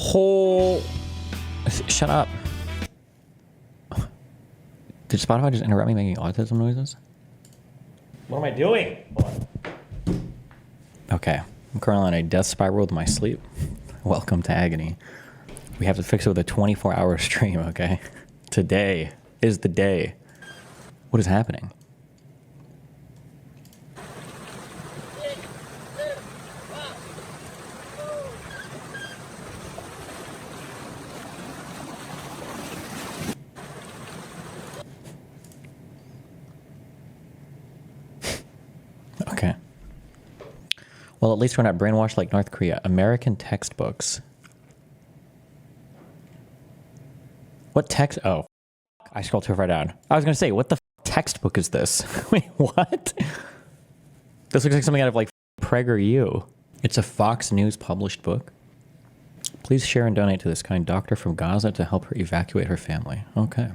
whole... Shut up. Did Spotify just interrupt me making autism noises? What am I doing? Hold on. Okay. I'm currently on a death spiral with my sleep. Welcome to agony. We have to fix it with a 24-hour stream, okay? Today is the day. What is happening? Okay. Well, at least we're not brainwashed like North Korea. American textbooks. What text? Oh, I scrolled too far down. I was going to say, what the textbook is this? Wait, what? This looks like something out of like PragerU. It's a Fox News published book. Please share and donate to this kind doctor from Gaza to help her evacuate her family. Okay.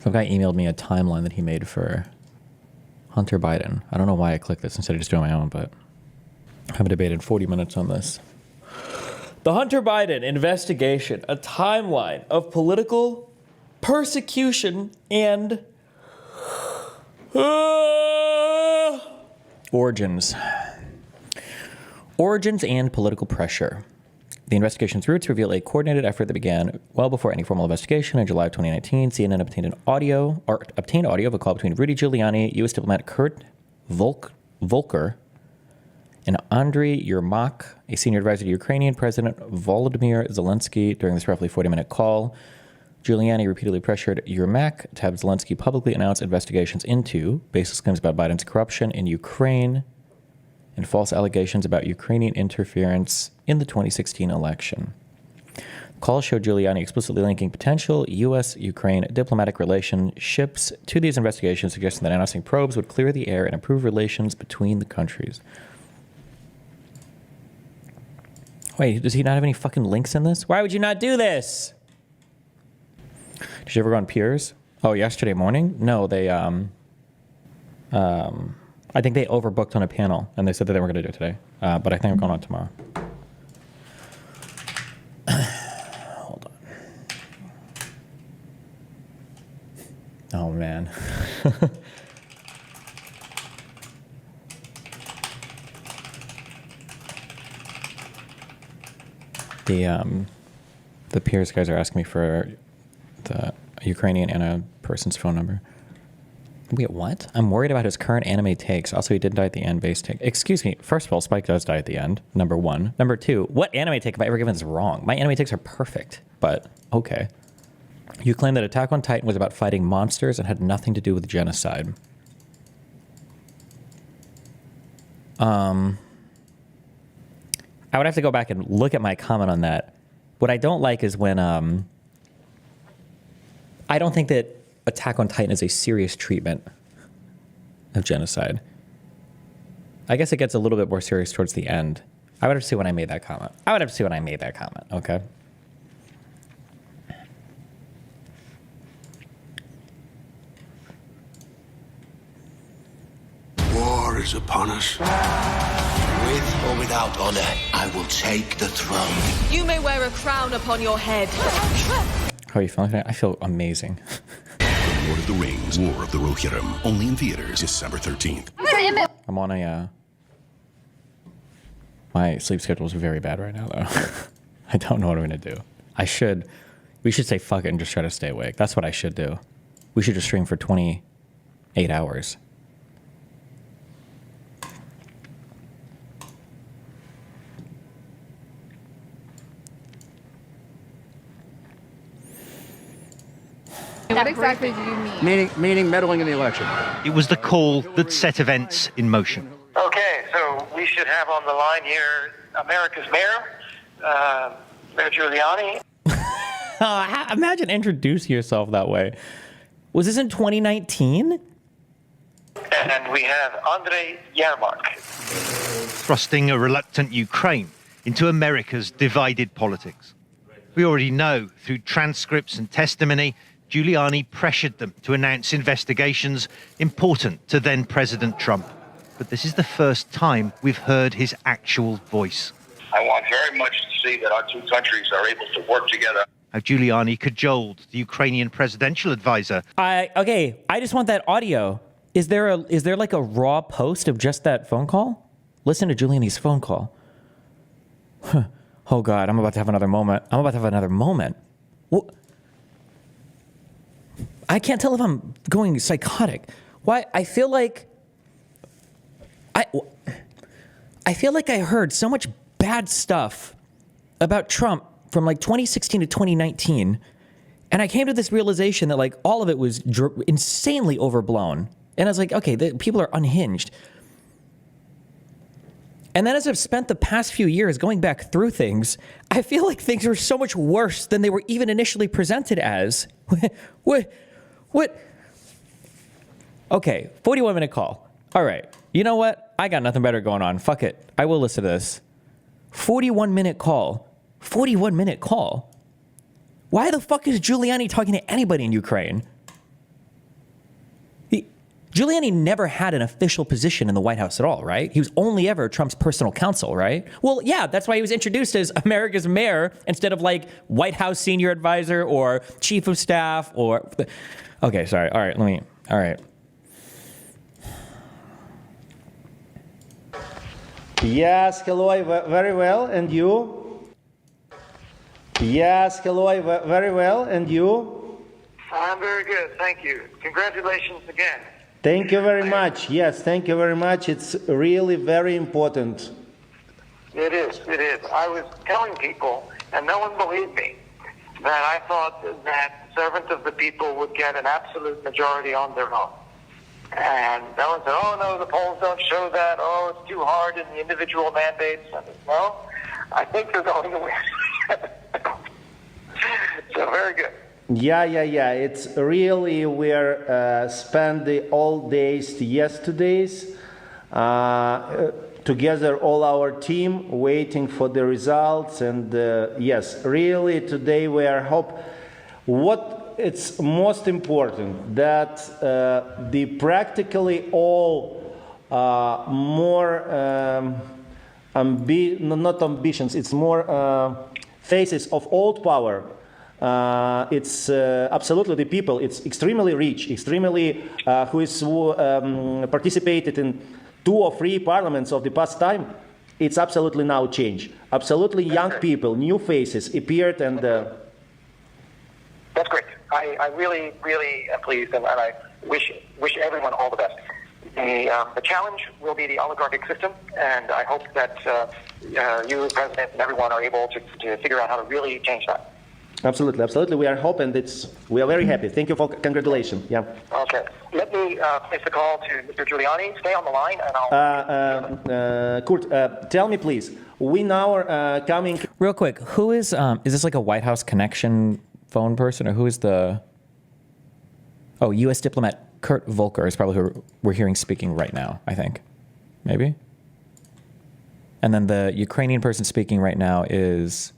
Some guy emailed me a timeline that he made for Hunter Biden. I don't know why I clicked this instead of just doing my own, but I haven't debated 40 minutes on this. The Hunter Biden investigation, a timeline of political persecution and origins. Origins and political pressure. The investigation's roots reveal a coordinated effort that began well before any formal investigation. In July of 2019, CNN obtained audio of a call between Rudy Giuliani, U.S. diplomat Kurt Volker, and Aide Yermak, a senior advisor to Ukrainian President Volodymyr Zelensky. During this roughly 40-minute call, Giuliani repeatedly pressured Yermak to have Zelensky publicly announce investigations into baseless claims about Biden's corruption in Ukraine and false allegations about Ukrainian interference in the 2016 election. The call showed Giuliani explicitly linking potential U.S.-Ukraine diplomatic relationships to these investigations, suggesting that announcing probes would clear the air and improve relations between the countries. Wait, does he not have any fucking links in this? Why would you not do this? Did you ever go on Piers? Oh, yesterday morning? No, they, I think they overbooked on a panel, and they said that they were going to do it today. But I think I'm going on tomorrow. Hold on. Oh, man. The Piers guys are asking me for the Ukrainian and a person's phone number. Wait, what? I'm worried about his current anime takes. Also, he didn't die at the end. Base take. Excuse me. First of all, Spike does die at the end. Number one. Number two, what anime take have I ever given is wrong? My anime takes are perfect, but okay. You claim that Attack on Titan was about fighting monsters and had nothing to do with genocide. I would have to go back and look at my comment on that. What I don't like is when, I don't think that Attack on Titan is a serious treatment of genocide. I guess it gets a little bit more serious towards the end. I would have to see when I made that comment. Okay? War is upon us. With or without honor, I will take the throne. You may wear a crown upon your head. How are you feeling today? I feel amazing. The Lord of the Rings, War of the Rohirrim, only in theaters December 13th. I'm on a, my sleep schedule is very bad right now, though. I don't know what I'm going to do. We should say fuck it and just try to stay awake. That's what I should do. We should just stream for 28 hours. What exactly do you mean? Meaning meddling in the election. It was the call that set events in motion. Okay, so we should have on the line here America's mayor, Mayor Giuliani. Imagine introducing yourself that way. Was this in 2019? And we have Aide Yermak. Thrusting a reluctant Ukraine into America's divided politics. We already know through transcripts and testimony, Giuliani pressured them to announce investigations important to then President Trump. But this is the first time we've heard his actual voice. I want very much to see that our two countries are able to work together. How Giuliani cajoled the Ukrainian presidential advisor. Okay, I just want that audio. Is there like a raw post of just that phone call? Listen to Giuliani's phone call. Oh God, I'm about to have another moment. What? I can't tell if I'm going psychotic. Why? I feel like I heard so much bad stuff about Trump from like 2016 to 2019, and I came to this realization that like all of it was insanely overblown. And I was like, okay, people are unhinged. And then as I've spent the past few years going back through things, I feel like things are so much worse than they were even initially presented as. What? Okay, 41-minute call. All right, you know what? I got nothing better going on. Fuck it. I will listen to this. 41-minute call. 41-minute call? Why the fuck is Giuliani talking to anybody in Ukraine? Giuliani never had an official position in the White House at all, right? He was only ever Trump's personal counsel, right? Well, yeah, that's why he was introduced as America's mayor instead of like White House senior advisor or chief of staff or... Okay, sorry. All right, all right. Yes, hello, very well, and you? Yes, hello, very well, and you? I'm very good, thank you. Congratulations again. Thank you very much. Yes, thank you very much. It's really very important. It is. I was telling people, and no one believed me, that I thought that servant of the people would get an absolute majority on their own. And no one said, oh no, the polls don't show that, oh, it's too hard in the individual mandates. And well, I think they're going to win. So very good. Yeah. It's really, we're spend the all days yesterdays together, all our team waiting for the results. And yes, really today we are what it's most important that the practically all more not ambitions, it's more faces of old power. It's absolutely the people. It's extremely rich, extremely who participated in 2 or 3 parliaments of the past time. It's absolutely now change. Absolutely young people, new faces appeared, and that's great. I really am pleased, and I wish everyone all the best. The challenge will be the oligarchic system, and I hope that you, President, and everyone are able to figure out how to really change that. Absolutely. We are hoping we are very happy. Thank you for congratulations. Yeah. Okay. Let me place the call to Mr. Giuliani. Stay on the line, and I'll. Kurt, tell me please. We now are coming. Real quick, who is this like a White House connection phone person, or who is the? Oh, U.S. diplomat Kurt Volker is probably who we're hearing speaking right now. I think, maybe. And then the Ukrainian person speaking right now is.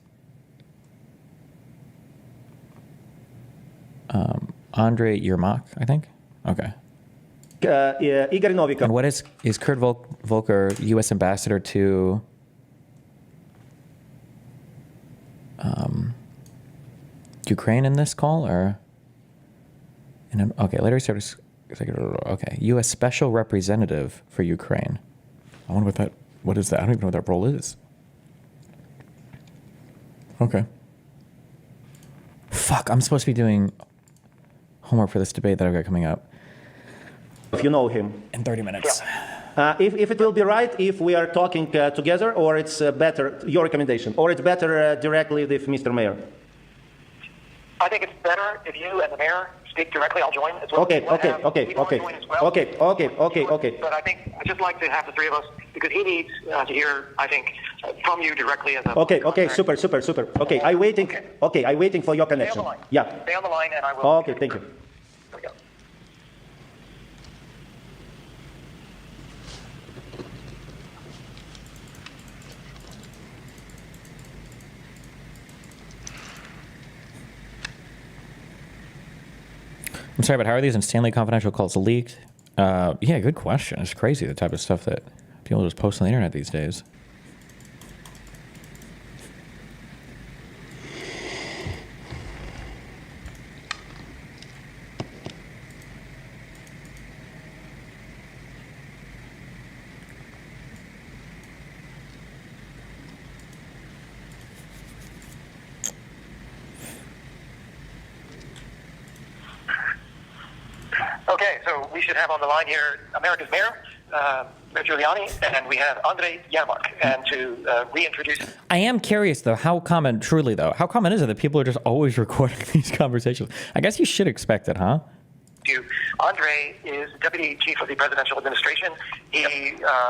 Aide Yermak, I think. Okay. Igor Novikov. And what is Kurt Volker, U.S. ambassador to Ukraine in this call, or? Okay, later service. Okay, U.S. special representative for Ukraine. I wonder what is that? I don't even know what that role is. Okay. Fuck, I'm supposed to be doing homework for this debate that I've got coming up. If you know him. In 30 minutes. If it will be right if we are talking together, or it's better, your recommendation, or it's better directly with Mr. Mayor? I think it's better if you and the mayor speak directly. I'll join as well. Okay. But I think I'd just like to have the 3 of us, because he needs to hear, I think, from you directly as a... Okay, super. Okay, I'm waiting for your connection. Stay on the line. Yeah. Stay on the line, and I will... Okay, thank you. There we go. I'm sorry, but how are these insanely confidential calls leaked? Yeah, good question. It's crazy, the type of stuff that people just post on the internet these days. Okay, so we should have on the line here America's mayor, Mayor Giuliani, and we have Aide, and to reintroduce... I am curious, though, how common is it that people are just always recording these conversations? I guess you should expect it, huh? Andre is Deputy Chief of the Presidential Administration.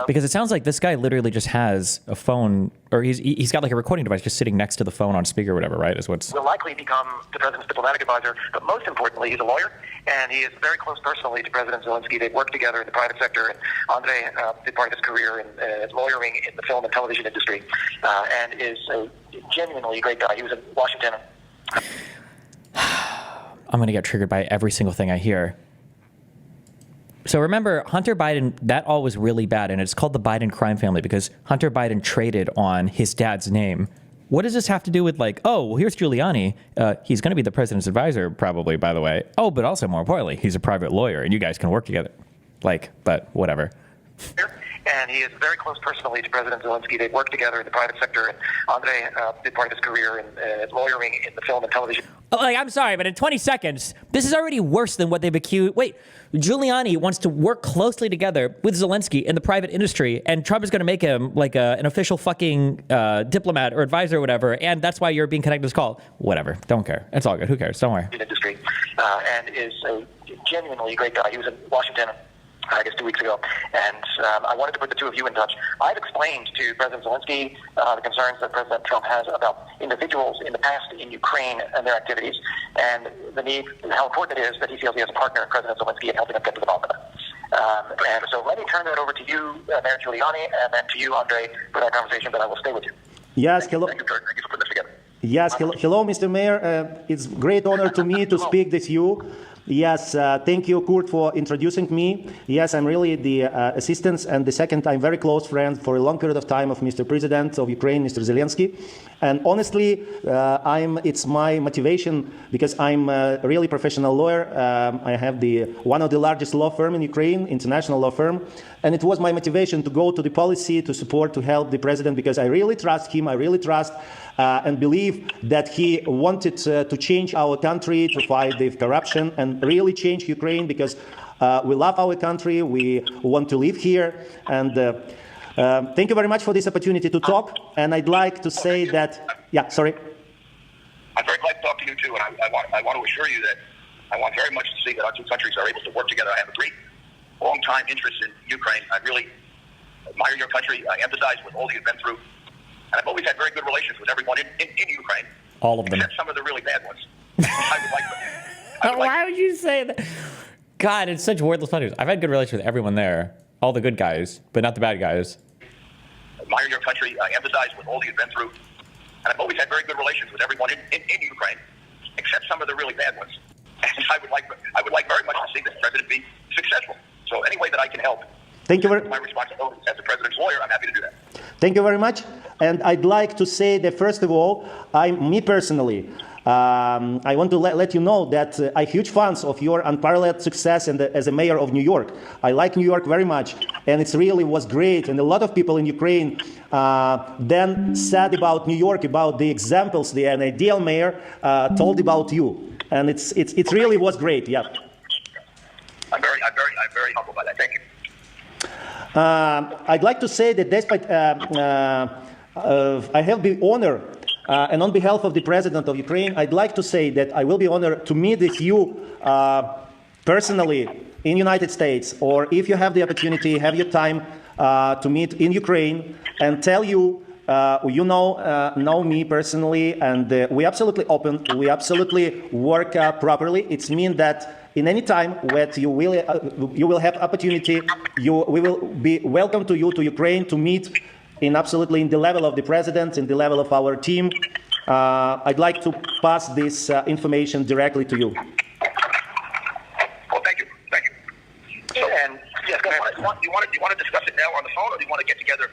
Because it sounds like this guy literally just has a phone, or he's got like a recording device just sitting next to the phone on speaker or whatever, right? Will likely become the president's diplomatic advisor, but most importantly, he's a lawyer, and he is very close personally to President Zelensky. They've worked together in the private sector, and Andre did part of his career in lawyering in the film and television industry, and is a genuinely great guy. He was in Washington. I'm going to get triggered by every single thing I hear. So remember, Hunter Biden, that all was really bad, and it's called the Biden crime family because Hunter Biden traded on his dad's name. What does this have to do with, like, oh, well, here's Giuliani. He's going to be the president's advisor, probably, by the way. Oh, but also, more importantly, he's a private lawyer, and you guys can work together. Like, but whatever. And he is very close personally to President Zelensky. They've worked together in the private sector, and Andre did part of his career in lawyering in the film and television. Like, I'm sorry, but in 20 seconds, this is already worse than what they've accused. Wait, Giuliani wants to work closely together with Zelensky in the private industry, and Trump is going to make him like an official fucking diplomat or advisor or whatever, and that's why you're being connected to this call. Whatever, don't care. It's all good. Who cares? Don't worry. Industry, and is a genuinely great guy. He was in Washington, I guess 2 weeks ago, and I wanted to put the two of you in touch. I've explained to President Zelensky the concerns that President Trump has about individuals in the past in Ukraine and their activities, and the need, how important it is that he feels he has a partner in President Zelensky in helping him get to the bottom of it. And so let me turn that over to you, Mayor Giuliani, and then to you, Andre, for that conversation, but I will stay with you. Yes, hello. Thank you for putting this together. Yes, hello, Mr. Mayor. It's a great honor to me to speak with you. Yes, thank you, Kurt, for introducing me. Yes, I'm really the assistant and the second time very close friend for a long period of time of Mr. President of Ukraine, Mr. Zelensky. And honestly, it's my motivation because I'm a really professional lawyer. I have one of the largest law firm in Ukraine, international law firm. And it was my motivation to go to the policy, to support, to help the president because I really trust him. I really trust and believe that he wanted to change our country, to fight the corruption and really change Ukraine because we love our country, we want to live here. And thank you very much for this opportunity to talk. And I'd like to say that, yeah, sorry. I'm very glad to talk to you too, and I want to assure you that I want very much to see that our two countries are able to work together. I have a great long-time interest in Ukraine. I really admire your country. I empathize with all you've been through. And I've always had very good relations with everyone in Ukraine. All of them. Except some of the really bad ones. Why would you say that? God, it's such worthless punches. I've had good relations with everyone there. All the good guys, but not the bad guys. I admire your country. I empathize with all you've been through. And I've always had very good relations with everyone in Ukraine, except some of the really bad ones. And I would like very much to see this president be successful. So any way that I can help. Thank you very my responsibility as the president's lawyer, I'm happy to do that. Thank you very much. And I'd like to say that, first of all, me personally, I want to let you know that I'm huge fans of your unparalleled success as a mayor of New York. I like New York very much, and it really was great. And a lot of people in Ukraine then said about New York, about the examples, an ideal mayor told about you. And it really was great, yeah. I'm very humbled by that. Thank you. I'd like to say that despite I have the honor, and on behalf of the President of Ukraine, I'd like to say that I will be honored to meet with you personally in United States, or if you have the opportunity, have your time to meet in Ukraine and tell you, you know me personally, and we absolutely open, we absolutely work properly. It means that in any time that you will have opportunity, we will be welcome to you to Ukraine to meet in the level of the president, in the level of our team. I'd like to pass this information directly to you. Well, thank you. So, and yes, go ahead. Do you want to discuss it now on the phone, or do you want to get together?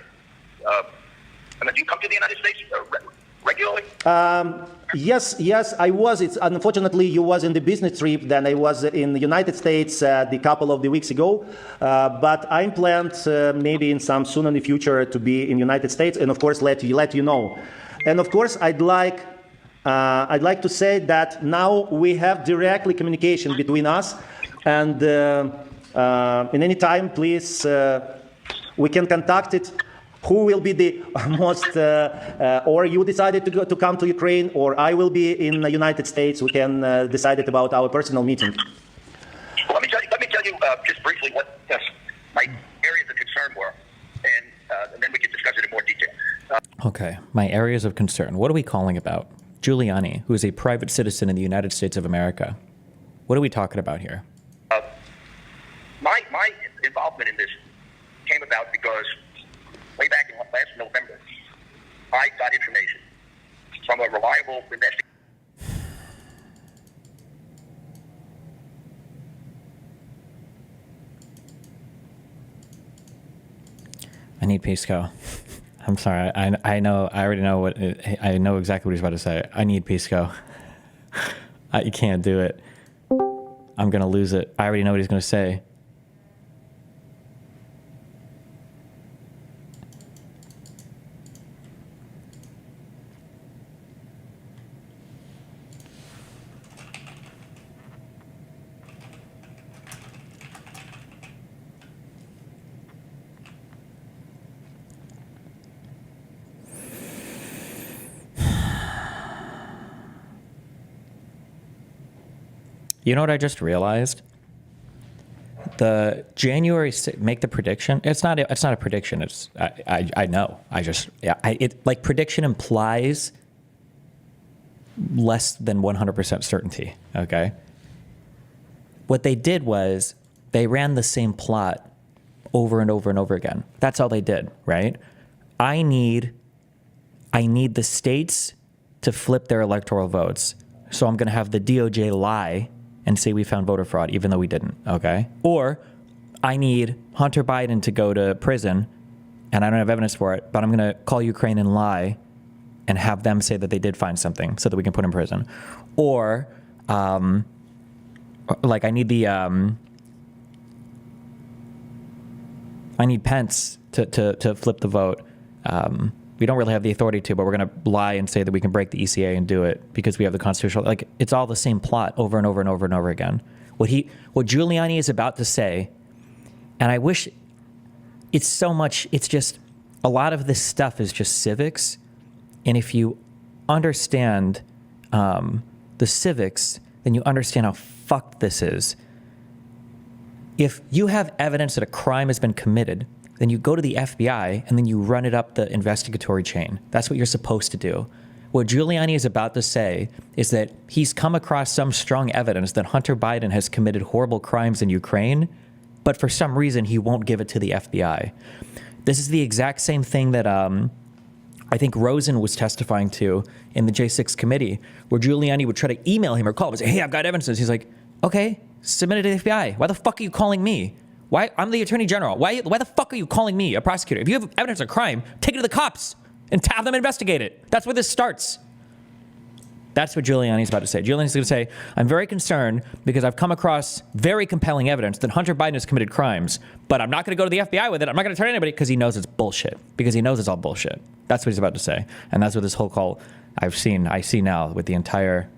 And then do you come to the United States regularly? Yes, I was. Unfortunately, you was in the business trip. Then I was in the United States a couple of the weeks ago. But I'm planned maybe in soon in the future to be in the United States, and of course let you know. And of course, I'd like to say that now we have directly communication between us. and in any time, please, we can contact it. Who will be the most, or you decided to come to Ukraine, or I will be in the United States. We can decide it about our personal meeting. Well, let me tell you just briefly what my areas of concern were, and then we can discuss it in more detail. Okay, my areas of concern. What are we calling about? Giuliani, who is a private citizen in the United States of America. What are we talking about here? My involvement in this came about because way back in last November, I got information from a reliable investigator. I need Pisco. I'm sorry. I know. I already know what. I know exactly what he's about to say. I need Pisco. You can't do it. I'm gonna lose it. I already know what he's gonna say. You know what I just realized? The January make the prediction. It's not a prediction. It's I know. Like prediction implies less than 100% certainty. Okay. What they did was they ran the same plot over and over and over again. That's all they did, right? I need the states to flip their electoral votes. So I'm going to have the DOJ lie and say we found voter fraud, even though we didn't, okay? Or I need Hunter Biden to go to prison, and I don't have evidence for it, but I'm going to call Ukraine and lie and have them say that they did find something so that we can put him in prison. Or, like, I need Pence to flip the vote. We don't really have the authority to, but we're going to lie and say that we can break the ECA and do it because we have the constitutional, like, it's all the same plot over and over and over and over again. What Giuliani is about to say, and I wish it's so much, it's just, a lot of this stuff is just civics. And if you understand the civics, then you understand how fucked this is. If you have evidence that a crime has been committed, then you go to the FBI and then you run it up the investigatory chain. That's what you're supposed to do. What Giuliani is about to say is that he's come across some strong evidence that Hunter Biden has committed horrible crimes in Ukraine, but for some reason he won't give it to the FBI. This is the exact same thing that I think Rosen was testifying to in the J6 committee, where Giuliani would try to email him or call him and say, hey, I've got evidence. He's like, okay, submit it to the FBI. Why the fuck are you calling me? Why? I'm the attorney general. Why the fuck are you calling me, a prosecutor? If you have evidence of crime, take it to the cops and have them investigate it. That's where this starts. That's what Giuliani's about to say. Giuliani's going to say, I'm very concerned because I've come across very compelling evidence that Hunter Biden has committed crimes, but I'm not going to go to the FBI with it. I'm not going to turn anybody because he knows it's bullshit. Because he knows it's all bullshit. That's what he's about to say. And that's what this whole call I see now with the entire...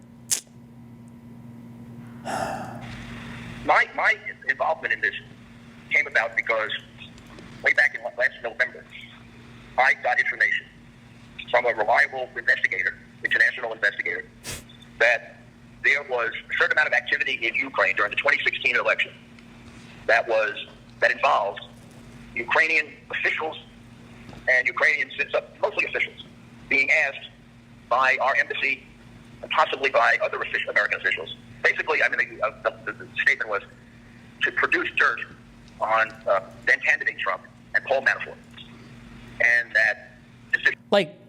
My involvement in this came about because way back in last November, I got information from a reliable investigator, international investigator, that there was a certain amount of activity in Ukraine during the 2016 election that involved Ukrainian officials and Ukrainian mostly officials being asked by our embassy and possibly by other American officials. Basically, I mean, the statement was to produce dirt on then candidate Trump and Paul Manafort, and that decision. Like,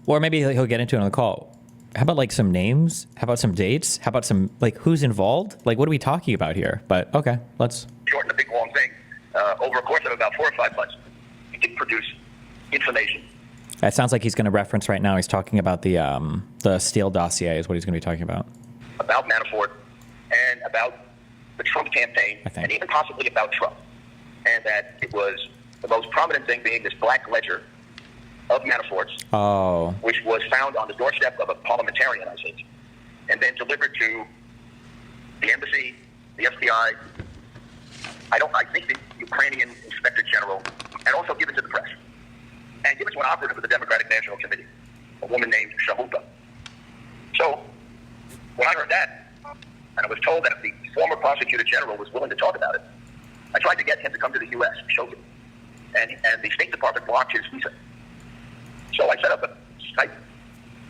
or maybe he'll get into it on the call. How about like some names? How about some dates? How about some, like, who's involved? Like, what are we talking about here? But okay, let's shorten the big long thing. Over a course of about 4 or 5 months, he did produce information. That sounds like he's going to reference right now. He's talking about the Steele dossier is what he's going to be talking about Manafort and about the Trump campaign, and even possibly about Trump. And that it was the most prominent thing being this black ledger of Manafort's, which was found on the doorstep of a parliamentarian, I think, and then delivered to the embassy the FBI. I think the Ukrainian Inspector General, and also give it to the press, and give it to an operative of the Democratic National Committee, a woman named Shahupa. So when I heard that, and I was told that if the former prosecutor general was willing to talk about it, I tried to get him to come to the U.S. and show him, and the State Department blocked his visa. So I set up a Skype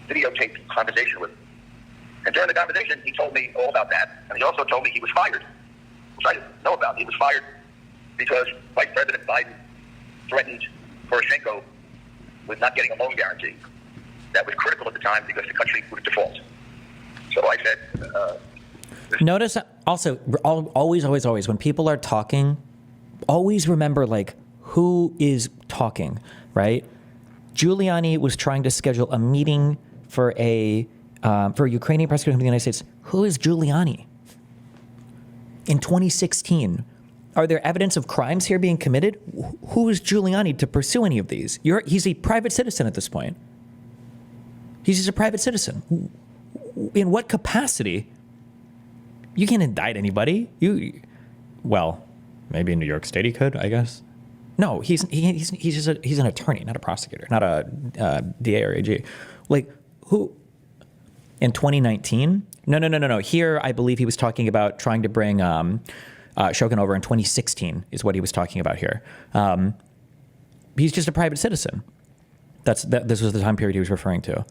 videotaped conversation with him. And during the conversation, he told me all about that, and he also told me he was fired, which I didn't know about. He was fired because Vice President Biden threatened Poroshenko with not getting a loan guarantee. That was critical at the time because the country would default. So I said... Notice also, always, when people are talking, always remember, like, who is talking, right? Giuliani was trying to schedule a meeting for a Ukrainian prosecutor in the United States. Who is Giuliani? In 2016, are there evidence of crimes here being committed? Who is Giuliani to pursue any of these? He's a private citizen at this point. He's just a private citizen. In what capacity? You can't indict anybody. Well, maybe in New York State he could, I guess. No, he's an attorney, not a prosecutor, not a DA or AG. Like, who? In 2019? No. Here, I believe he was talking about trying to bring Shogun over in 2016 is what he was talking about here. He's just a private citizen. This was the time period he was referring to.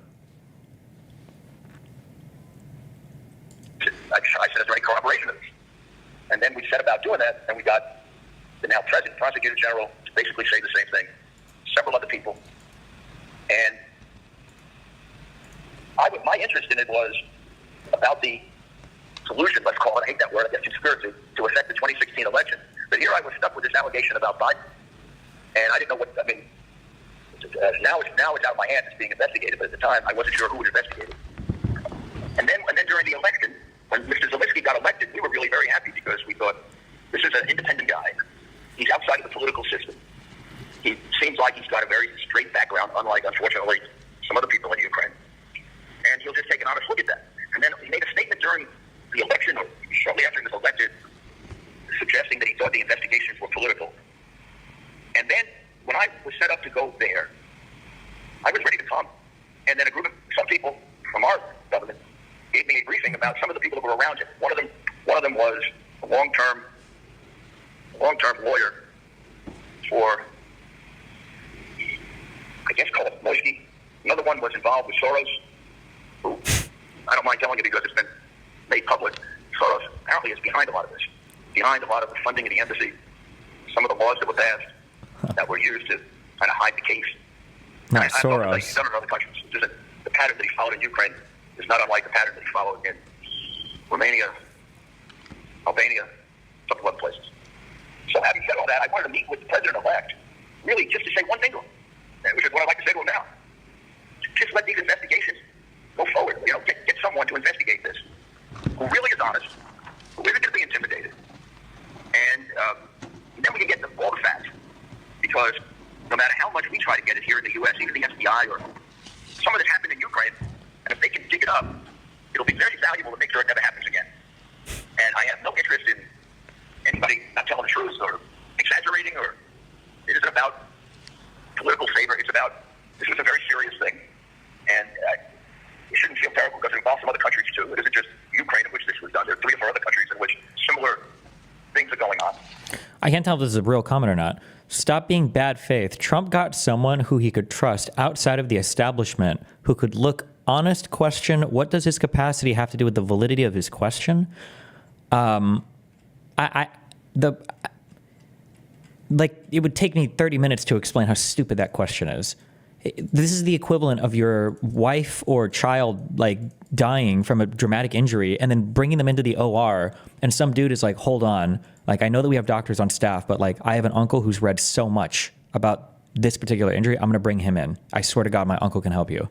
I said, it's right corroboration of this. And then we set about doing that, and we got the now present prosecutor general to basically say the same thing. Several other people. And my interest in it was about the collusion, let's call it, I hate that word, I guess conspiracy, to affect the 2016 election. But here I was stuck with this allegation about Biden. And I didn't know what, now it's out of my hands, it's being investigated, but at the time I wasn't sure who would investigate it. And then during the election, when Mr. Zelensky got elected, we were really very happy because we thought, this is an independent guy. He's outside of the political system. He seems like he's got a very straight background, unlike, unfortunately, some other people in Ukraine. And he'll just take an honest look at that. And then he made a statement during the election, or shortly after he was elected, suggesting that he thought the investigations were political. And then, when I was set up to go there, I was ready to come. And then some people from our government gave me a briefing about some of the people that were around him. One of them was a long-term lawyer for, I guess, called Moisky. Another one was involved with Soros, who, I don't mind telling you because it's been made public. Soros apparently is behind a lot of this, behind a lot of the funding of the embassy, some of the laws that were passed that were used to kind of hide the case. Not Soros. He's done it in other countries. The pattern that he followed in Ukraine is not unlike the pattern that he followed in Romania, Albania, a couple other places. So having said all that, I wanted to meet with the president-elect, really just to say one thing to him, which is what I'd like to say to him now. Just let these investigations go forward. Get someone to investigate this who really is honest, who isn't going to be intimidated. And then we can get all the facts. Because no matter how much we try to get it here in the U.S., even the FBI or some of this happened in Ukraine, and if they can dig it up, it'll be very valuable to make sure it never happens again. And I have no interest in anybody not telling the truth or exaggerating, or it isn't about political favor. It's about, this is a very serious thing. And you shouldn't feel terrible because it involves some other countries too. It isn't just Ukraine in which this was done. There are 3 or 4 other countries in which similar things are going on. I can't tell if this is a real comment or not. Stop being bad faith. Trump got someone who he could trust outside of the establishment, who could look honest, question, what does his capacity have to do with the validity of his question? It would take me 30 minutes to explain how stupid that question is. This is the equivalent of your wife or child dying from a dramatic injury and then bringing them into the OR, and some dude is like, hold on, I know that we have doctors on staff, but I have an uncle who's read so much about this particular injury, I'm going to bring him in. I swear to God, my uncle can help you.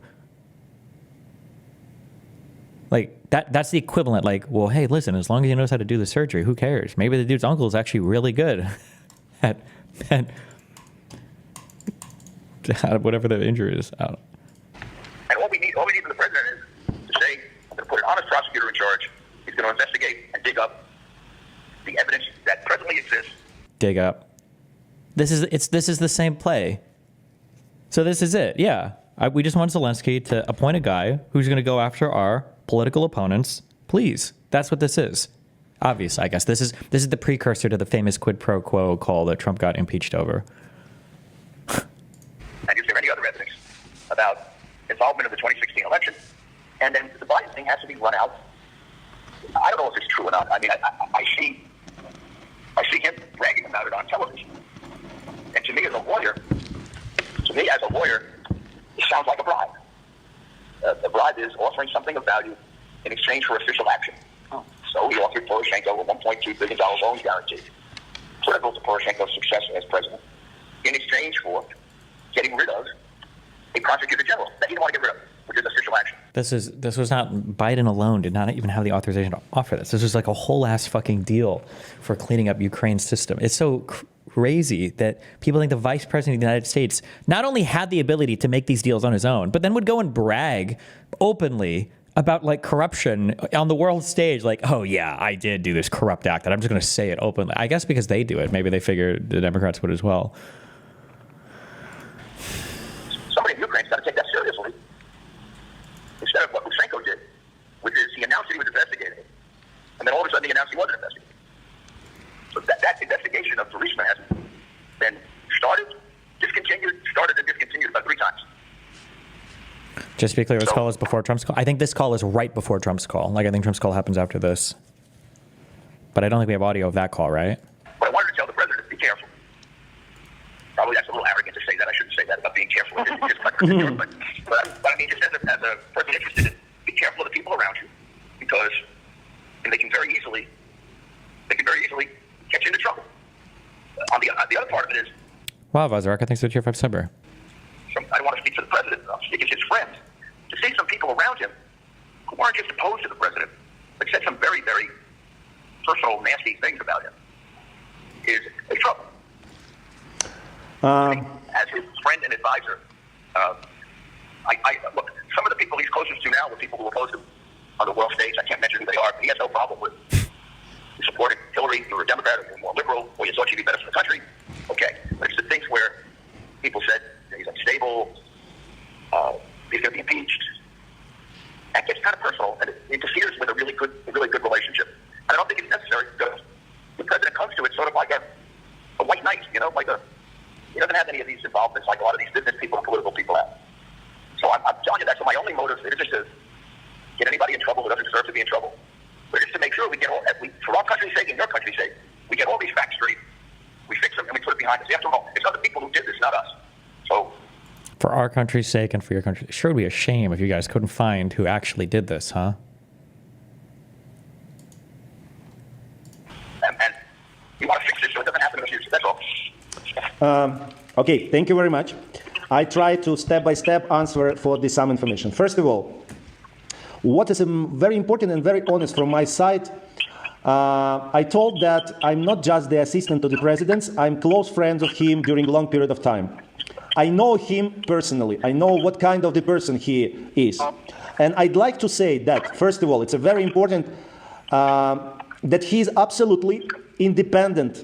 That's the equivalent. Well, hey, listen, as long as he knows how to do the surgery, who cares? Maybe the dude's uncle is actually really good at whatever the injury is. I don't know. And all we need from the president is to say, I'm going to put an honest prosecutor in charge. He's going to investigate and dig up dig up. This is the same play. So this is it. Yeah. We just want Zelensky to appoint a guy who's going to go after our political opponents. Please. That's what this is. Obviously, I guess this is the precursor to the famous quid pro quo call that Trump got impeached over. And is there any other evidence about involvement in the 2016 election? And then the Biden thing has to be run out. I don't know if it's true or not. I mean, I see him bragging about it on television. And to me as a lawyer, it sounds like a bribe. The bribe is offering something of value in exchange for official action. So he offered Poroshenko a $1.2 billion loan guarantee, critical to Poroshenko's success as president, in exchange for getting rid of a prosecutor general that he didn't want to get rid of, which is official action. This was not, Biden alone did not even have the authorization to offer this. This was like a whole ass fucking deal for cleaning up Ukraine's system. It's so crazy that people think the vice president of the United States not only had the ability to make these deals on his own, but then would go and brag openly about like corruption on the world stage. Like, oh yeah, I did do this corrupt act and I'm just going to say it openly. I guess because they do it. Maybe they figured the Democrats would as well. Somebody in Ukraine's got to take that seriously. Instead of what Poroshenko did, which is he announced that he was investigating, and then all of a sudden he announced he wasn't investigating. So that investigation of Burisma has been started, and discontinued about 3 times. Just to be clear, this call is before Trump's call. I think this call is right before Trump's call. Like, I think Trump's call happens after this. But I don't think we have audio of that call, right? But I wanted to tell the president, be careful. Probably that's a little arrogant to say that. I shouldn't say that about being careful. But I mean, just as a person interested in, be careful of the people around you, because they can very easily get you into trouble. The other part of it is... Wow, Vazarka, thanks for the cheer 5 December. I don't want to speak for the president. I'm speaking to his friends. To see some people around him who aren't just opposed to the president, but said some very, very personal, nasty things about him, is trouble. As his friend and advisor, look, some of the people he's closest to now were people who oppose him on the world stage. I can't mention who they are, but he has no problem with supporting Hillary. You're a Democrat, or you're more liberal, or you thought she'd be better for the country. Okay. But it's the things where people said he's unstable, he's going to be impeached. That gets kind of personal, and it interferes with a really good relationship. And I don't think it's necessary, because the president comes to it sort of like a white knight, he doesn't have any of these involvements like a lot of these business people and political people have. So I'm telling you, that's my only motive. It is just to get anybody in trouble who doesn't deserve to be in trouble. But it's to make sure we get for our country's sake and your country's sake, we get all these facts straight, we fix them, and we put it behind us. After all, it's other people who did this, not us. So, for our country's sake and for your country, sure would be a shame if you guys couldn't find who actually did this, huh? And you want to fix this so it doesn't happen in the future. That's all. Okay, thank you very much. I try to step-by-step answer for some information. First of all, what is very important and very honest from my side, I told that I'm not just the assistant to the president, I'm close friends of him during a long period of time. I know him personally. I know what kind of the person he is. And I'd like to say that, first of all, it's a very important that he is absolutely independent.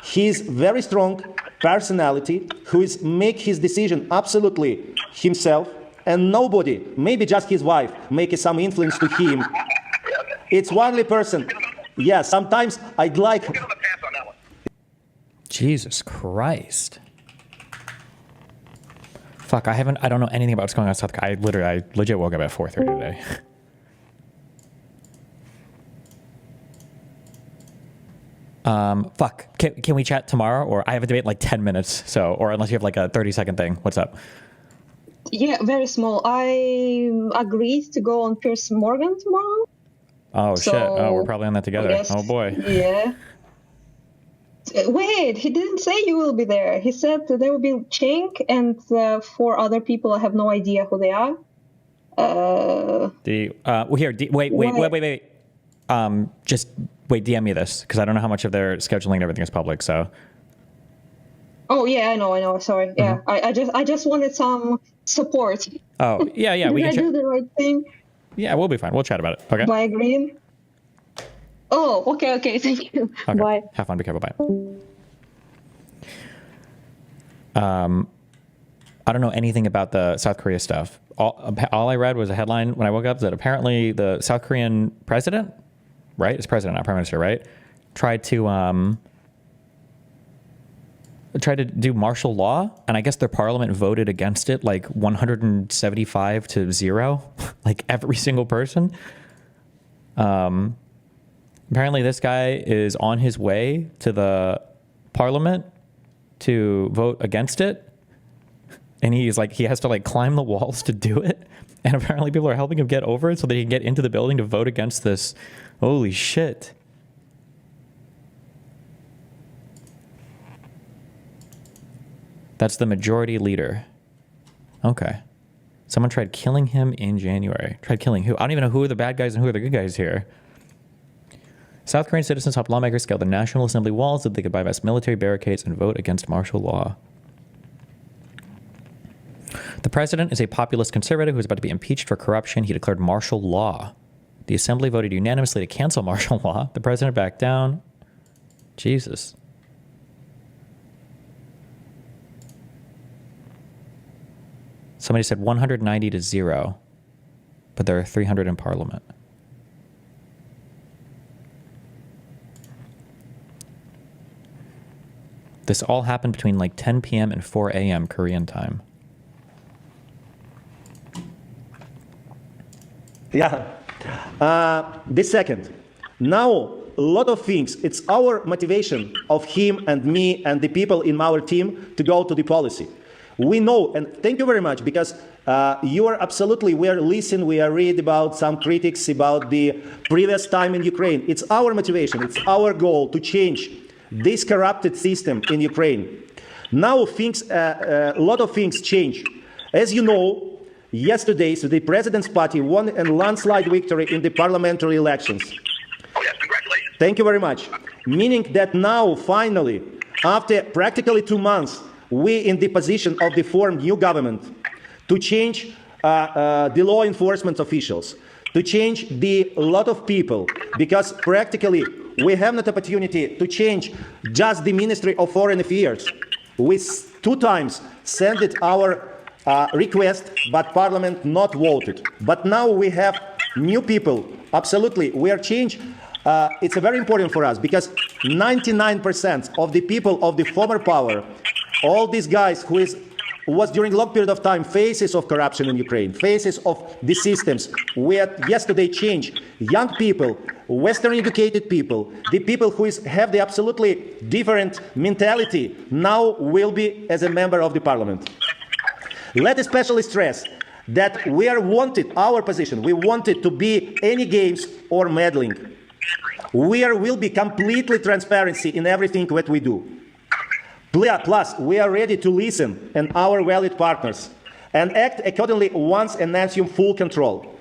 He is very strong personality who is make his decision absolutely himself, and nobody, maybe just his wife, make some influence to him. It's only person. Yeah, sometimes I'd like... Jesus Christ. Fuck, I don't know anything about what's going on in South Korea. I legit woke up at 4:30 today. Fuck, can we chat tomorrow? Or I have a debate in like 10 minutes, so, or unless you have like a 30-second thing. What's up? Yeah, very small. I agreed to go on Piers Morgan tomorrow. Oh, so, shit. Oh, we're probably on that together. Oh, boy. Yeah. Wait, he didn't say you will be there. He said that there will be Chink and 4 other people. I have no idea who they are. Wait. Just wait, DM me this, because I don't know how much of their scheduling and everything is public, so. Oh, yeah, I know. Sorry. Yeah, I just wanted some support. Oh, yeah. Did I do the right thing? Yeah, we'll be fine. We'll chat about it. Okay. By agreeing? Oh, okay. Thank you. Okay. Bye. Have fun. Be careful. Bye. I don't know anything about the South Korea stuff. All I read was a headline when I woke up that apparently the South Korean president, right? It's president, not prime minister, right? Tried to do martial law, and I guess their parliament voted against it, like 175 to 0, like every single person. Apparently this guy is on his way to the parliament to vote against it. And he's like, he has to like climb the walls to do it. And apparently people are helping him get over it so that he can get into the building to vote against this. Holy shit. That's the majority leader. Okay. Someone tried killing him in January. Tried killing who? I don't even know who are the bad guys and who are the good guys here. South Korean citizens helped lawmakers scale the National Assembly walls so that they could bypass military barricades and vote against martial law. The president is a populist conservative who is about to be impeached for corruption. He declared martial law. The assembly voted unanimously to cancel martial law. The president backed down. Jesus. Somebody said 190 to 0, but there are 300 in parliament. This all happened between like 10 p.m. and 4 a.m. Korean time. Yeah. The second. Now, a lot of things. It's our motivation of him and me and the people in our team to go to the policy. We know, and thank you very much, because you are absolutely, we are listening, we are read about some critics about the previous time in Ukraine. It's our motivation, it's our goal to change this corrupted system in Ukraine. Now things, a lot of things change. As you know, yesterday, so the president's party won a landslide victory in the parliamentary elections. Oh yes, congratulations. Thank you very much. Meaning that now, finally, after practically 2 months, we in the position of the formed new government to change the law enforcement officials, to change the lot of people, because practically we have not opportunity to change just the Ministry of Foreign Affairs. We 2 times sent it our request, but Parliament not voted. But now we have new people. Absolutely, we are changed. It's very important for us because 99% of the people of the former power, all these guys who was during a long period of time faces of corruption in Ukraine, faces of the systems, we had yesterday changed. Young people, Western educated people, the people who have the absolutely different mentality now will be as a member of the parliament. Let us especially stress that we are wanted, our position, we wanted to be any games or meddling. We will be completely transparency in everything that we do. Plus, we are ready to listen and our valued partners and act accordingly once and assume full control.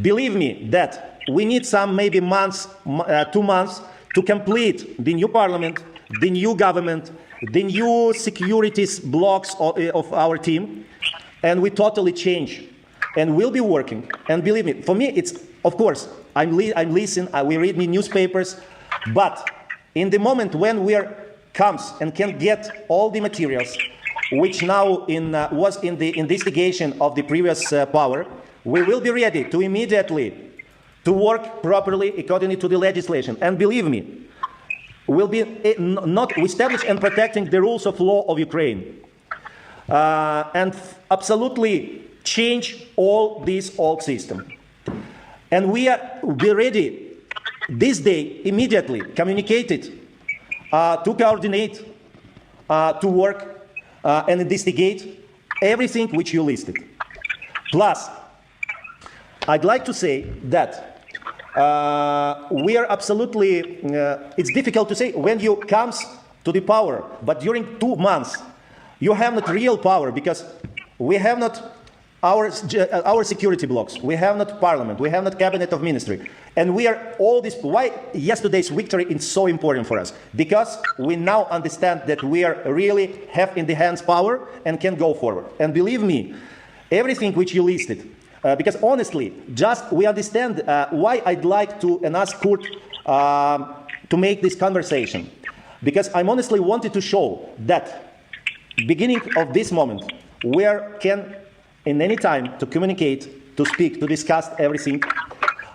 Believe me that we need some maybe months, 2 months to complete the new parliament, the new government, the new securities blocks of our team, and we totally change and we'll be working. And believe me, for me, it's, of course, I'm listening, we read the newspapers, but in the moment when we are comes and can get all the materials, which now was in the investigation of the previous power, we will be ready to immediately to work properly according to the legislation. And believe me, we'll be not establishing and protecting the rules of law of Ukraine, and absolutely change all this old system. And we are ready this day immediately communicated to coordinate, to work and investigate everything which you listed. Plus, I'd like to say that we are absolutely, it's difficult to say when you comes to the power, but during 2 months, you have not real power because we have not our security blocks, we have not parliament, we have not cabinet of ministry, and we are all this. Why yesterday's victory is so important for us? Because we now understand that we are really have in the hands power and can go forward. And believe me, everything which you listed, because honestly, just we understand why I'd like to and ask Kurt to make this conversation, because I'm honestly wanted to show that beginning of this moment, we can in any time to communicate, to speak, to discuss everything.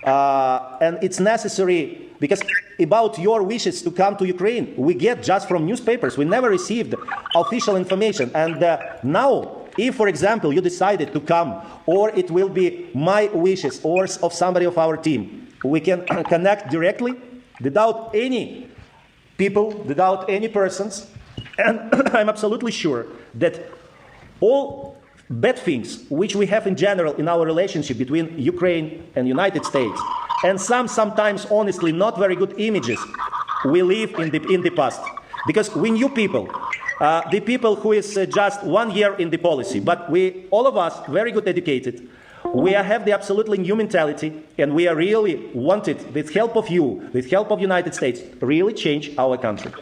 And it's necessary because about your wishes to come to Ukraine, we get just from newspapers. We never received official information. And now, if, for example, you decided to come, or it will be my wishes or of somebody of our team, we can connect directly without any people, without any persons. And I'm absolutely sure that all bad things which we have in general in our relationship between Ukraine and United States, and sometimes honestly not very good images, we live in the past. Because we knew people, the people who is just 1 year in the policy, but we, all of us, very good educated, we have the absolutely new mentality, and we are really wanted, with help of you, with help of United States, really change our country.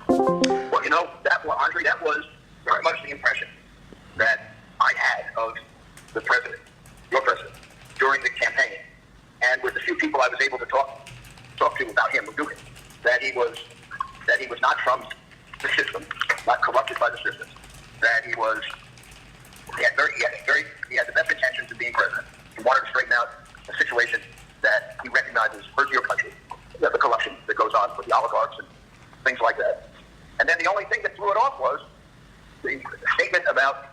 Well, you know, Andre, that was very much the impression that I had of the president, your president, during the campaign, and with the few people I was able to talk to about him, that he was not from the system, not corrupted by the system, that he had the best intentions of being president. He wanted to straighten out a situation that he recognizes hurts your country, the corruption that goes on with the oligarchs and things like that. And then the only thing that threw it off was the statement about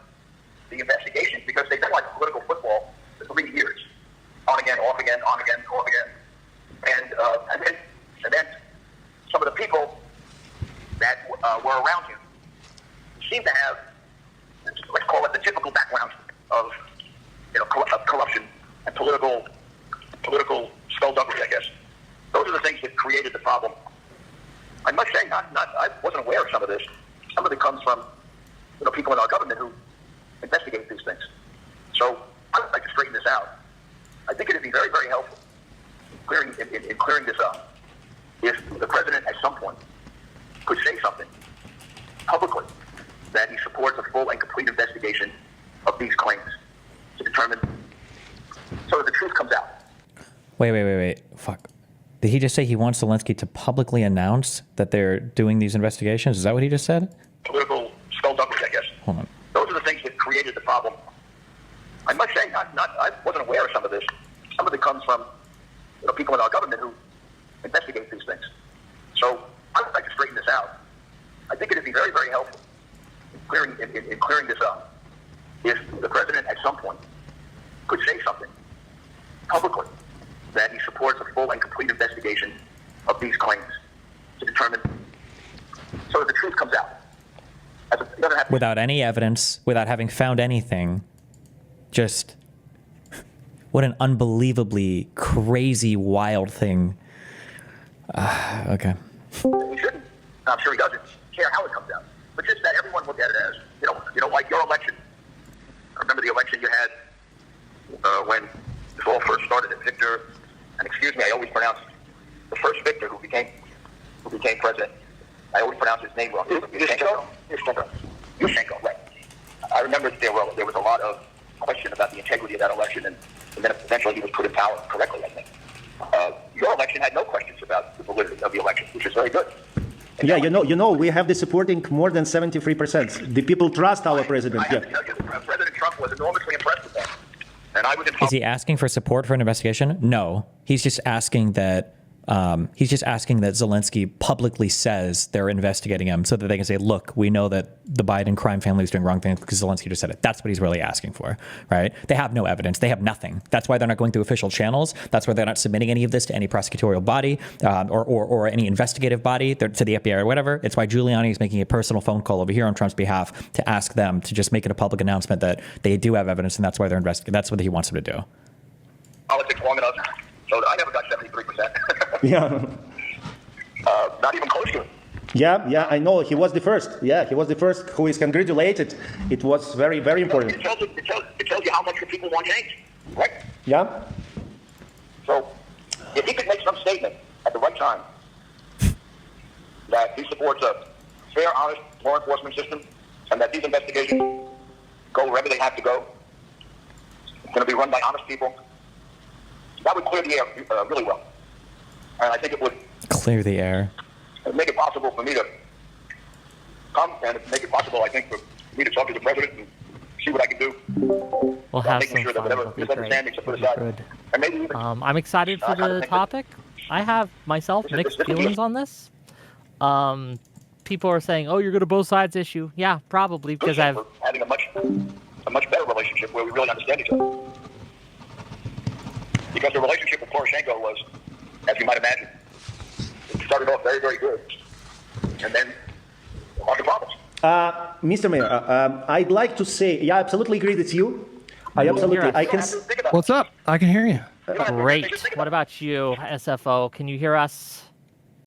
the investigation, because they've been like political football for 3 years, on again, off again, on again, off again, and then some of the people that were around him seemed to have, let's call it the typical background of corruption and political skullduggery, I guess. Those are the things that created the problem. I must say, I wasn't aware of some of this. Some of it comes from people in our government who investigate these things. So I'd like to straighten this out. I think it would be very, very helpful in clearing this up if the president at some point could say something publicly that he supports a full and complete investigation of these claims to determine, so that the truth comes out. Wait. Fuck. Did he just say he wants Zelensky to publicly announce that they're doing these investigations? Is that what he just said? Political skullduggery, I guess. Hold on. Those are the things that created the problem. I must say, I wasn't aware of some of this. Some of it comes from people in our government who investigate these things. So I'd like to straighten this out. I think it would be very, very helpful in clearing this up if the president at some point could say something publicly that he supports a full and complete investigation of these claims to determine, so that the truth comes out. Without any evidence, without having found anything, just what an unbelievably crazy, wild thing. Okay. He shouldn't. I'm sure he doesn't care how it comes out. But just that everyone look at it as, like your election. I remember the election you had when this all first started at Victor, and excuse me, I always pronounce the first Victor who became president. I always pronounce his name wrong. Yushchenko, right. I remember there was a lot of question about the integrity of that election, and then eventually he was put in power correctly, I think. Your election had no questions about the validity of the election, which is very good. And yeah, we have the supporting more than 73%. The people trust our president. I have to tell you, President Trump was enormously impressed with that. And I was Is he asking for support for an investigation? No. He's just asking that Zelensky publicly says they're investigating him so that they can say, look, we know that the Biden crime family is doing wrong things because Zelensky just said it. That's what he's really asking for, right? They have no evidence. They have nothing. That's why they're not going through official channels. That's why they're not submitting any of this to any prosecutorial body or any investigative body, to the FBI or whatever. It's why Giuliani is making a personal phone call over here on Trump's behalf to ask them to just make it a public announcement that they do have evidence, and that's why they're investigating. That's what he wants them to do. Politics long enough, so I never got 73%. Yeah. Not even close to it. Yeah, I know. He was the first. Yeah, he was the first who is congratulated. It was very, very important. It tells you how much the people want change, right? Yeah. So, if he could make some statement at the right time that he supports a fair, honest law enforcement system, and that these investigations go wherever they have to go, it's going to be run by honest people, that would clear the air really well. And I think it would clear the air. Make it possible for me to come and make it possible, I think, for me to talk to the president and see what I can do. We'll have making some sure that fun. whatever It'll be misunderstandings are great. put It'll be aside. good. And maybe even, I'm excited for kind of the think topic. I have myself mixed feelings on this. People are saying, "Oh, you're going to both sides issue." Yeah, probably because I've we're having a much better relationship where we really understand each other. Because the relationship with Poroshenko was, as you might imagine, it started off very, very good, and then lots of problems. Mr. Mayor, I'd like to say, I absolutely agree with you. I can. What's up? I can hear you. great. What about you, SFO? Can you hear us?